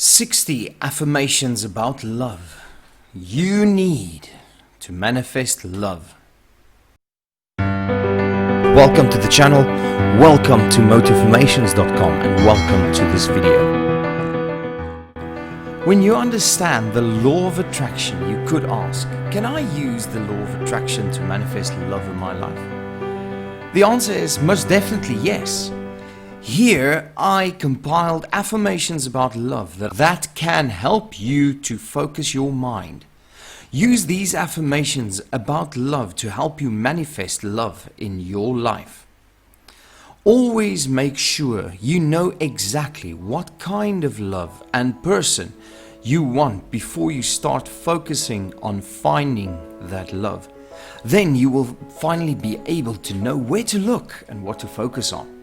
60 affirmations about love you need to manifest love. Welcome to the channel, welcome to motiffirmations.com, and welcome to this video. When you understand the law of attraction, you could ask, can I use the law of attraction to manifest love in my life? The answer is most definitely yes. Here I compiled affirmations about love that can help you to focus your mind. Use these affirmations about love to help you manifest love in your life. Always make sure you know exactly what kind of love and person you want before you start focusing on finding that love. Then you will finally be able to know where to look and what to focus on.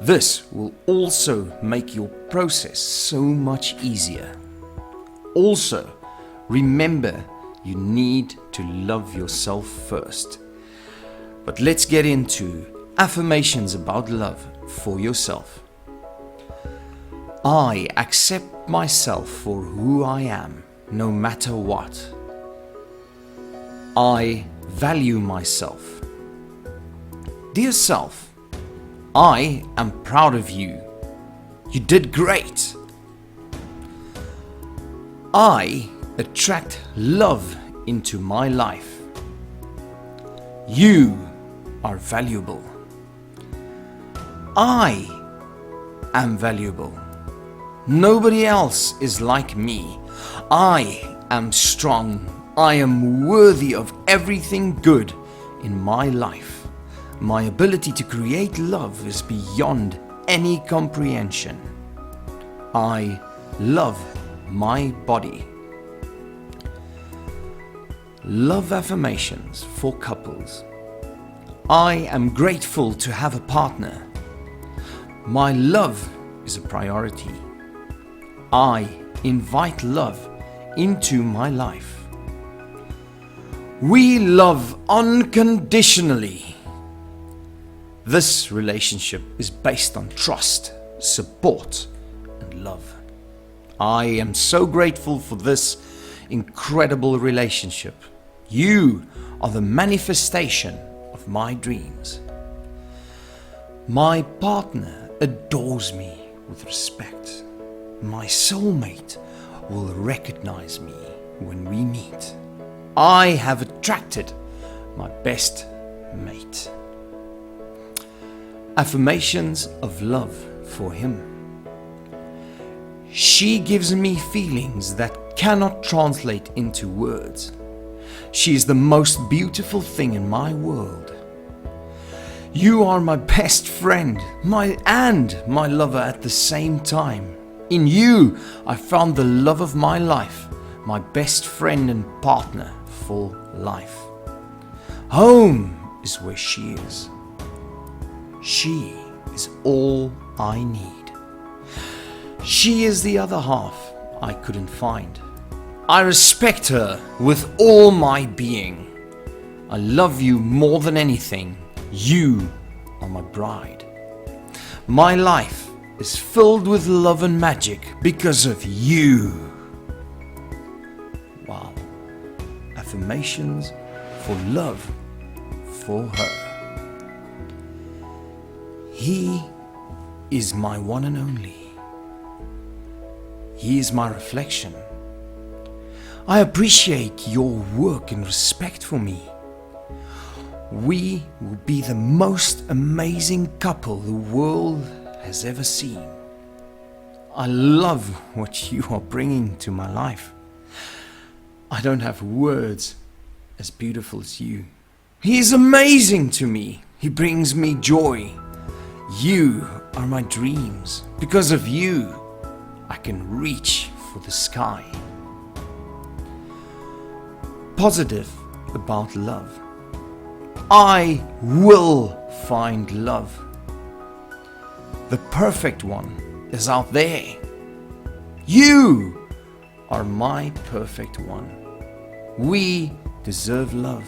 This will also make your process so much easier. Also, remember you need to love yourself first. But let's get into affirmations about love for yourself. I accept myself for who I am, no matter what. I value myself. Dear self, I am proud of you. You did great. I attract love into my life. You are valuable. I am valuable. Nobody else is like me. I am strong. I am worthy of everything good in my life. My ability to create love is beyond any comprehension. I love my body. Love affirmations for couples. I am grateful to have a partner. My love is a priority. I invite love into my life. We love unconditionally. This relationship is based on trust, support, and love. I am so grateful for this incredible relationship. You are the manifestation of my dreams. My partner adores me with respect. My soulmate will recognize me when we meet. I have attracted my best mate. Affirmations of love for him. She gives me feelings that cannot translate into words. She is the most beautiful thing in my world. You are my best friend, my lover at the same time. In you, I found the love of my life, my best friend and partner for life. Home is where she is. She is all I need. She is the other half I couldn't find. I respect her with all my being. I love you more than anything. You are my bride. My life is filled with love and magic because of you. Wow. Affirmations for love for her. He is my one and only. He is my reflection. I appreciate your work and respect for me. We will be the most amazing couple the world has ever seen. I love what you are bringing to my life. I don't have words as beautiful as you. He is amazing to me. He brings me joy. You are my dreams. Because of you, I can reach for the sky. Positive about love. I will find love. The perfect one is out there. You are my perfect one. We deserve love.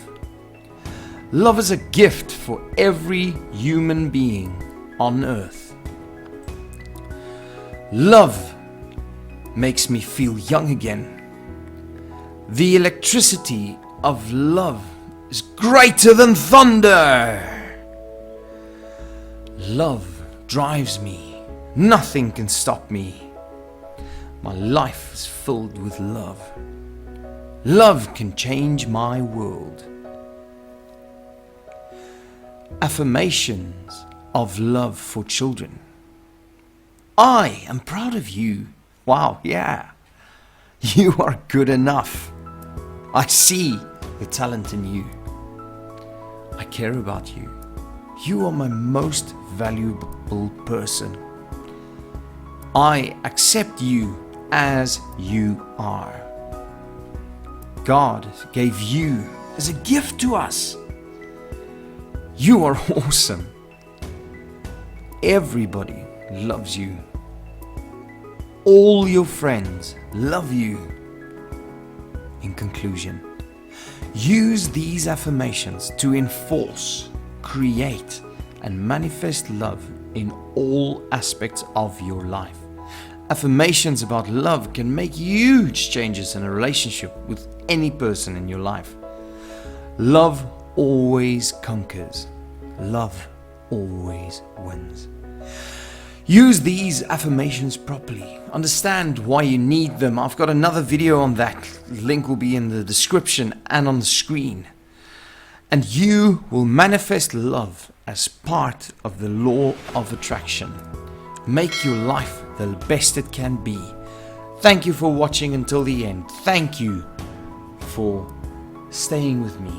Love is a gift for every human being on earth. Love makes me feel young again. The electricity of love is greater than thunder. Love drives me. Nothing can stop me. My life is filled with love. Love can change my world. Affirmations of love for children. I am proud of you. Wow, yeah. You are good enough. I see the talent in you. I care about you. You are my most valuable person. I accept you as you are. God gave you as a gift to us. You are awesome. Everybody loves you. All your friends love you. In conclusion, use these affirmations to enforce, create, and manifest love in all aspects of your life. Affirmations about love can make huge changes in a relationship with any person in your life. Love always conquers. Love always wins. Use these affirmations properly. Understand why you need them. I've got another video on that. Link will be in the description and on the screen. And you will manifest love as part of the law of attraction. Make your life the best it can be. Thank you for watching until the end. Thank you for staying with me.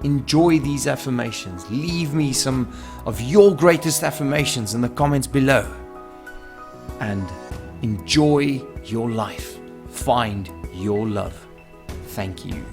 Enjoy these affirmations. Leave me some of your greatest affirmations in the comments below. And enjoy your life. Find your love. Thank you.